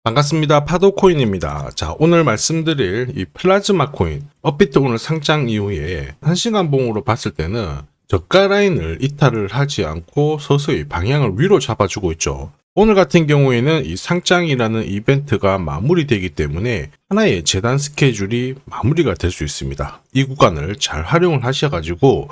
반갑습니다. 파도코인입니다. 자, 오늘 말씀드릴 이 플라즈마 코인, 업비트 오늘 상장 이후에 1시간 봉으로 봤을 때는 저가 라인을 이탈을 하지 않고 서서히 방향을 위로 잡아주고 있죠. 오늘 같은 경우에는 이 상장이라는 이벤트가 마무리되기 때문에 하나의 재단 스케줄이 마무리가 될 수 있습니다. 이 구간을 잘 활용을 하셔가지고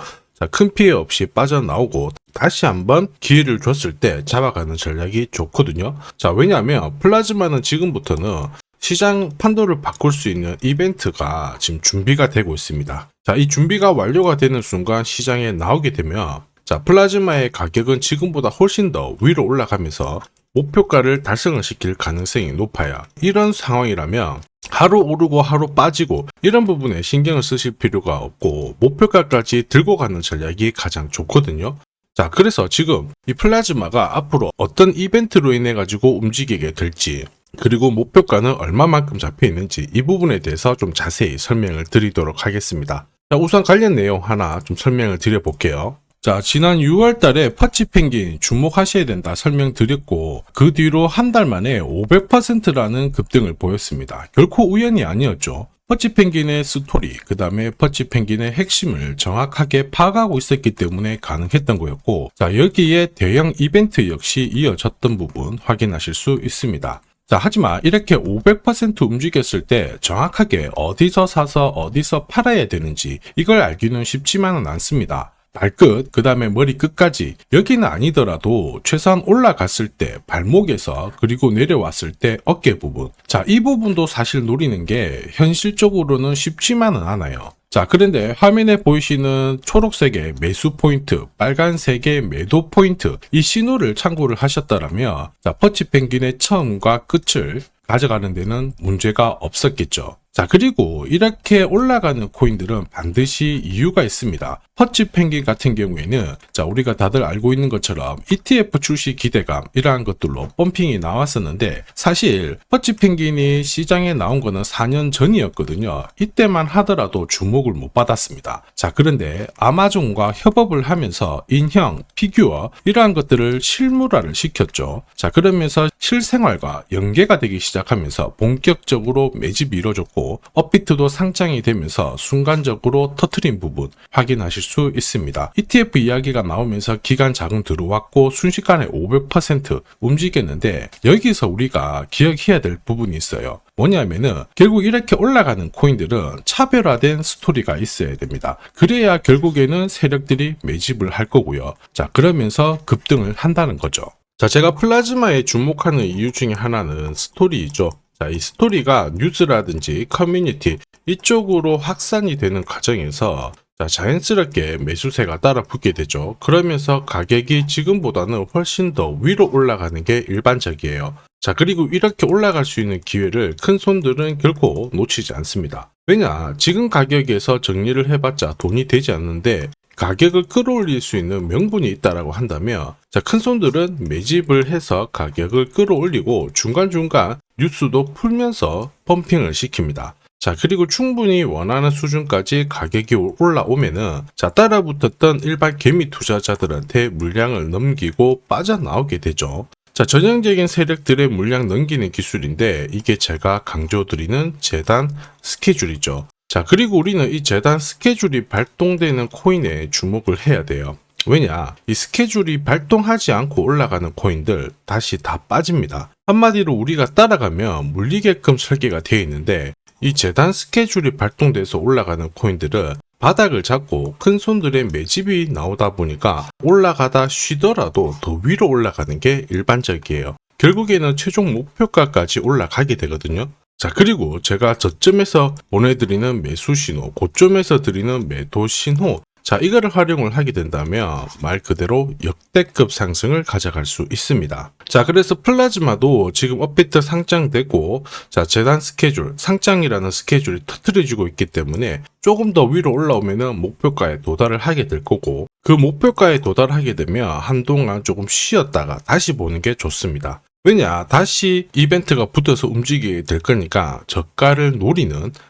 큰 피해 없이 빠져나오고 다시 한번 기회를 줬을 때 잡아가는 전략이 좋거든요. 자, 왜냐하면 플라즈마는 지금부터는 시장 판도를 바꿀 수 있는 이벤트가 지금 준비가 되고 있습니다. 자, 이 준비가 완료가 되는 순간 시장에 나오게 되면 플라즈마의 가격은 지금보다 훨씬 더 위로 올라가면서 목표가를 달성을 시킬 가능성이 높아요. 이런 상황이라면 하루 오르고 하루 빠지고 이런 부분에 신경을 쓰실 필요가 없고 목표가까지 들고 가는 전략이 가장 좋거든요. 자, 그래서 지금 이 플라즈마가 앞으로 어떤 이벤트로 인해 가지고 움직이게 될지, 그리고 목표가는 얼마만큼 잡혀 있는지 이 부분에 대해서 좀 자세히 설명을 드리도록 하겠습니다. 자, 우선 관련 내용 하나 좀 설명을 드려볼게요. 자, 지난 6월 달에 퍼치 펭귄 주목하셔야 된다 설명드렸고, 그 뒤로 한 달 만에 500%라는 급등을 보였습니다. 결코 우연이 아니었죠. 퍼치 펭귄의 스토리, 그 다음에 퍼치 펭귄의 핵심을 정확하게 파악하고 있었기 때문에 가능했던 거였고, 자, 여기에 대형 이벤트 역시 이어졌던 부분 확인하실 수 있습니다. 자, 하지만 이렇게 500% 움직였을 때 정확하게 어디서 사서 어디서 팔아야 되는지 이걸 알기는 쉽지만은 않습니다. 발끝, 그 다음에 머리 끝까지, 여기는 아니더라도 최소한 올라갔을 때 발목에서, 그리고 내려왔을 때 어깨 부분, 자, 이 부분도 사실 노리는 게 현실적으로는 쉽지만은 않아요. 자, 그런데 화면에 보이시는 초록색의 매수 포인트, 빨간색의 매도 포인트, 이 신호를 참고를 하셨다면 퍼치 펭귄의 처음과 끝을 가져가는 데는 문제가 없었겠죠. 자, 그리고 이렇게 올라가는 코인들은 반드시 이유가 있습니다. 퍼치 펭귄 같은 경우에는 우리가 다들 알고 있는 것처럼 ETF 출시 기대감 이러한 것들로 펌핑이 나왔었는데, 사실 퍼치 펭귄이 시장에 나온 거는 4년 전이었거든요. 이때만 하더라도 주목을 못 받았습니다. 자, 그런데 아마존과 협업을 하면서 인형, 피규어 이러한 것들을 실물화를 시켰죠. 자, 그러면서 실생활과 연계가 되기 시작하면서 본격적으로 매집이 이루어졌고, 업비트도 상장이 되면서 순간적으로 터트린 부분 확인하실 수 있습니다. ETF 이야기가 나오면서 기관 자금 들어왔고 순식간에 500% 움직였는데, 여기서 우리가 기억해야 될 부분이 있어요. 뭐냐면은 결국 이렇게 올라가는 코인들은 차별화된 스토리가 있어야 됩니다. 그래야 결국에는 세력들이 매집을 할 거고요. 자, 그러면서 급등을 한다는 거죠. 자, 제가 플라즈마에 주목하는 이유 중에 하나는 스토리이죠. 자, 이 스토리가 뉴스라든지 커뮤니티 이쪽으로 확산이 되는 과정에서 자연스럽게 매수세가 따라 붙게 되죠. 그러면서 가격이 지금보다는 훨씬 더 위로 올라가는 게 일반적이에요. 자, 그리고 이렇게 올라갈 수 있는 기회를 큰 손들은 결코 놓치지 않습니다. 왜냐, 지금 가격에서 정리를 해봤자 돈이 되지 않는데 가격을 끌어올릴 수 있는 명분이 있다라고 한다면, 큰 손들은 매집을 해서 가격을 끌어올리고 중간중간 뉴스도 풀면서 펌핑을 시킵니다. 자, 그리고 충분히 원하는 수준까지 가격이 올라오면은 따라붙었던 일반 개미 투자자들한테 물량을 넘기고 빠져나오게 되죠. 자, 전형적인 세력들의 물량 넘기는 기술인데, 이게 제가 강조드리는 재단 스케줄이죠. 자, 그리고 우리는 이 재단 스케줄이 발동되는 코인에 주목을 해야 돼요. 왜냐, 이 스케줄이 발동하지 않고 올라가는 코인들 다시 다 빠집니다. 한마디로 우리가 따라가면 물리게끔 설계가 되어 있는데, 이 재단 스케줄이 발동돼서 올라가는 코인들은 바닥을 잡고 큰 손들의 매집이 나오다 보니까 올라가다 쉬더라도 더 위로 올라가는 게 일반적이에요. 결국에는 최종 목표가까지 올라가게 되거든요. 자, 그리고 제가 저점에서 보내드리는 매수 신호, 고점에서 드리는 매도 신호, 자, 이거를 활용을 하게 된다면 말 그대로 역대급 상승을 가져갈 수 있습니다. 자, 그래서 플라즈마도 지금 업비트 상장되고, 재단 스케줄, 상장이라는 스케줄이 터뜨려지고 있기 때문에 조금 더 위로 올라오면은 목표가에 도달을 하게 될 거고, 그 목표가에 도달하게 되면 한동안 조금 쉬었다가 다시 보는 게 좋습니다. 왜냐, 다시 이벤트가 붙어서 움직이게 될 거니까 저가를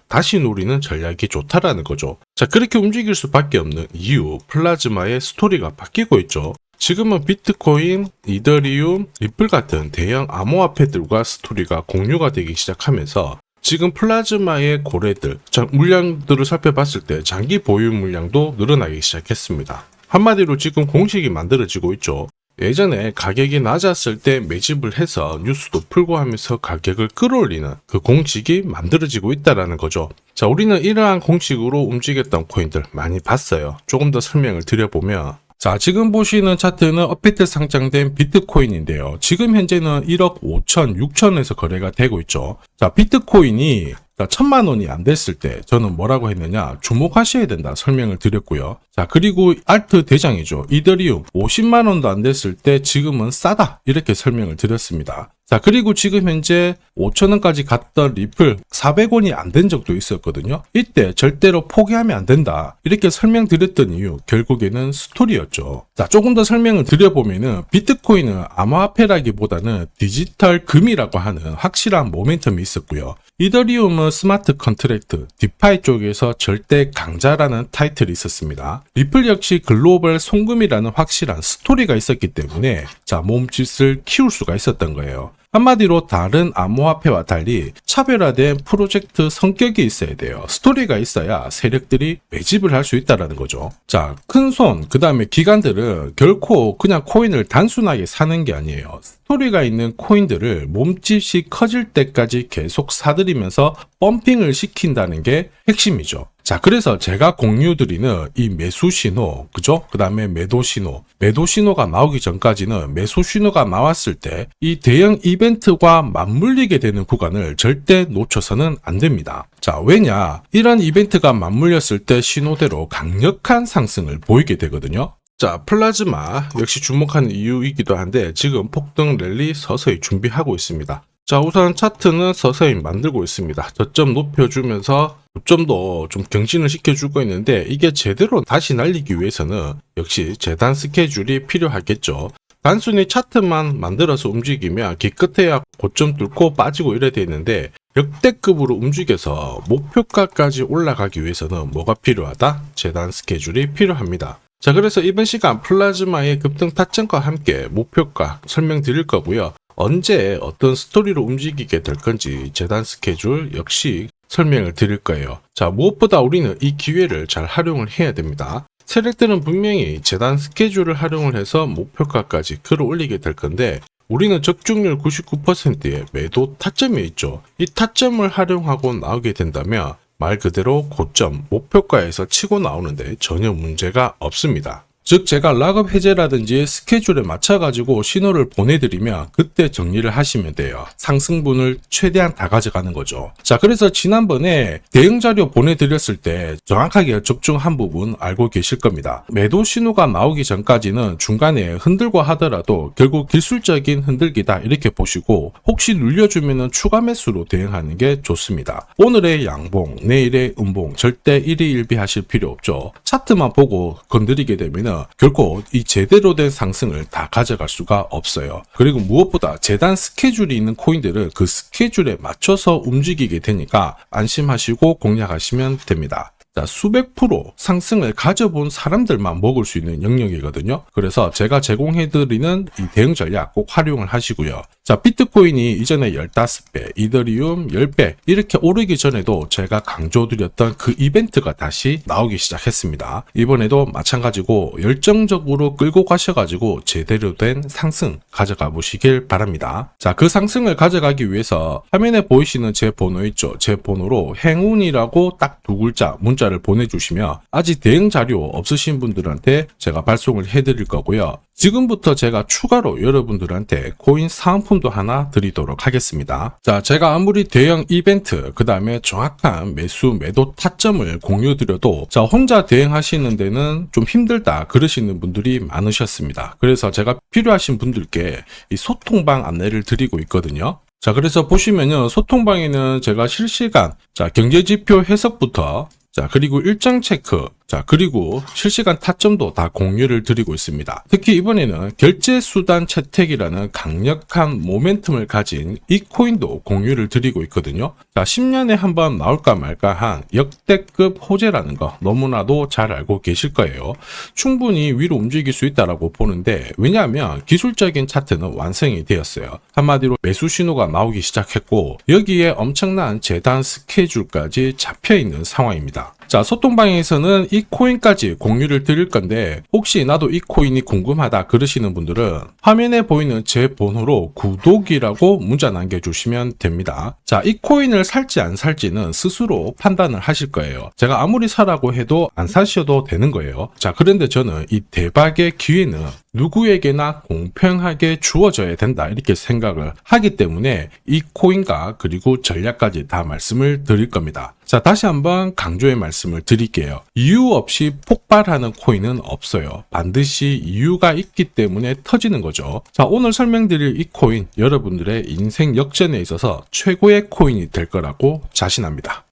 다시 노리는 전략이 좋다라는 거죠. 자, 그렇게 움직일 수밖에 없는 이유, 플라즈마의 스토리가 바뀌고 있죠. 지금은 비트코인, 이더리움, 리플 같은 대형 암호화폐들과 스토리가 공유가 되기 시작하면서 지금 플라즈마의 고래들, 물량들을 살펴봤을 때 장기 보유 물량도 늘어나기 시작했습니다. 한마디로 지금 공식이 만들어지고 있죠. 예전에 가격이 낮았을 때 매집을 해서 뉴스도 풀고 하면서 가격을 끌어올리는 그 공식이 만들어지고 있다는 거죠. 자, 우리는 이러한 공식으로 움직였던 코인들 많이 봤어요. 조금 더 설명을 드려보면, 자, 지금 보시는 차트는 업비트 상장된 비트코인인데요. 지금 현재는 1억 5천, 6천에서 거래가 되고 있죠. 자, 비트코인이 1,000만 원이 안 됐을 때 저는 뭐라고 했느냐, 주목하셔야 된다 설명을 드렸고요. 자, 그리고 알트 대장이죠. 이더리움 50만 원도 안 됐을 때 지금은 싸다 이렇게 설명을 드렸습니다. 자, 그리고 지금 현재 5,000원까지 갔던 리플 400원이 안 된 적도 있었거든요. 이때 절대로 포기하면 안 된다 이렇게 설명드렸던 이유, 결국에는 스토리였죠. 자, 조금 더 설명을 드려보면은 비트코인은 암호화폐라기보다는 디지털 금이라고 하는 확실한 모멘텀이 있었고요. 이더리움은 스마트 컨트랙트, 디파이 쪽에서 절대 강자라는 타이틀이 있었습니다. 리플 역시 글로벌 송금이라는 확실한 스토리가 있었기 때문에 자, 몸짓을 키울 수가 있었던 거예요. 한마디로 다른 암호화폐와 달리 차별화된 프로젝트 성격이 있어야 돼요. 스토리가 있어야 세력들이 매집을 할 수 있다는 거죠. 자, 큰손, 그 다음에 기관들은 결코 그냥 코인을 단순하게 사는 게 아니에요. 스토리가 있는 코인들을 몸집이 커질 때까지 계속 사들이면서 펌핑을 시킨다는 게 핵심이죠. 자, 그래서 제가 공유드리는 이 매수 신호, 그죠? 그 다음에 매도 신호가 나오기 전까지는 매수 신호가 나왔을 때 이 대형 이벤트과 맞물리게 되는 구간을 절대 놓쳐서는 안 됩니다. 자, 왜냐? 이런 이벤트가 맞물렸을 때 신호대로 강력한 상승을 보이게 되거든요. 자, 플라즈마 역시 주목하는 이유이기도 한데 지금 폭등 랠리 서서히 준비하고 있습니다. 자, 우선 차트는 서서히 만들고 있습니다. 저점 높여주면서 고점도 좀 경신을 시켜주고 있는데 이게 제대로 다시 날리기 위해서는 역시 재단 스케줄이 필요하겠죠. 단순히 차트만 만들어서 움직이면 기껏해야 고점 뚫고 빠지고 이래야 되는데 역대급으로 움직여서 목표가까지 올라가기 위해서는 뭐가 필요하다? 재단 스케줄이 필요합니다. 자, 그래서 이번 시간 플라즈마의 급등 타점과 함께 목표가 설명드릴 거고요. 언제 어떤 스토리로 움직이게 될 건지 재단 스케줄 역시 설명을 드릴 거예요. 자, 무엇보다 우리는 이 기회를 잘 활용을 해야 됩니다. 세력들은 분명히 재단 스케줄을 활용을 해서 목표가까지 끌어올리게 될 건데 우리는 적중률 99%의 매도 타점이 있죠. 이 타점을 활용하고 나오게 된다면 말 그대로 고점, 목표가에서 치고 나오는데 전혀 문제가 없습니다. 즉 제가 락업 해제라든지 스케줄에 맞춰가지고 신호를 보내드리면 그때 정리를 하시면 돼요. 상승분을 최대한 다 가져가는 거죠. 자, 그래서 지난번에 대응 자료 보내드렸을 때 정확하게 적중한 부분 알고 계실 겁니다. 매도 신호가 나오기 전까지는 중간에 흔들고 하더라도 결국 기술적인 흔들기다 이렇게 보시고 혹시 눌려주면 추가 매수로 대응하는 게 좋습니다. 오늘의 양봉, 내일의 음봉 절대 일희일비하실 필요 없죠. 차트만 보고 건드리게 되면 결코 이 제대로 된 상승을 다 가져갈 수가 없어요. 그리고 무엇보다 재단 스케줄이 있는 코인들은 그 스케줄에 맞춰서 움직이게 되니까 안심하시고 공략하시면 됩니다. 자, 수백 프로 상승을 가져본 사람들만 먹을 수 있는 영역이거든요. 그래서 제가 제공해드리는 이 대응 전략 꼭 활용을 하시고요. 자, 비트코인이 이전에 15배, 이더리움 10배 이렇게 오르기 전에도 제가 강조드렸던 그 이벤트가 다시 나오기 시작했습니다. 이번에도 마찬가지고 열정적으로 끌고 가셔가지고 제대로 된 상승 가져가 보시길 바랍니다. 자, 그 상승을 가져가기 위해서 화면에 보이시는 제 번호 있죠. 제 번호로 행운이라고 딱 두 글자 문자를 보내주시면 아직 대응 자료 없으신 분들한테 제가 발송을 해드릴 거고요. 지금부터 제가 추가로 여러분들한테 코인 사은품도 하나 드리도록 하겠습니다. 자, 제가 아무리 대형 이벤트, 그 다음에 정확한 매수, 매도 타점을 공유드려도 자, 혼자 대응하시는 데는 좀 힘들다 그러시는 분들이 많으셨습니다. 그래서 제가 필요하신 분들께 이 소통방 안내를 드리고 있거든요. 자, 그래서 보시면요, 소통방에는 제가 실시간 자, 경제지표 해석부터 자, 그리고 일정 체크, 자, 그리고 실시간 타점도 다 공유를 드리고 있습니다. 특히 이번에는 결제 수단 채택이라는 강력한 모멘텀을 가진 이 코인도 공유를 드리고 있거든요. 자, 10년에 한번 나올까 말까 한 역대급 호재라는 거 너무나도 잘 알고 계실 거예요. 충분히 위로 움직일 수 있다라고 보는데, 왜냐하면 기술적인 차트는 완성이 되었어요. 한마디로 매수 신호가 나오기 시작했고, 여기에 엄청난 재단 스케줄까지 잡혀 있는 상황입니다. 자, 소통방에서는 이 코인까지 공유를 드릴 건데, 혹시 나도 이 코인이 궁금하다 그러시는 분들은 화면에 보이는 제 번호로 구독이라고 문자 남겨주시면 됩니다. 자, 이 코인을 살지 안 살지는 스스로 판단을 하실 거예요. 제가 아무리 사라고 해도 안 사셔도 되는 거예요. 자, 그런데 저는 이 대박의 기회는 누구에게나 공평하게 주어져야 된다, 이렇게 생각을 하기 때문에 이 코인과 그리고 전략까지 다 말씀을 드릴 겁니다. 자, 다시 한번 강조의 말씀을 드릴게요. 이유 없이 폭발하는 코인은 없어요. 반드시 이유가 있기 때문에 터지는 거죠. 자, 오늘 설명드릴 이 코인, 여러분들의 인생 역전에 있어서 최고의 코인이 될 거라고 자신합니다.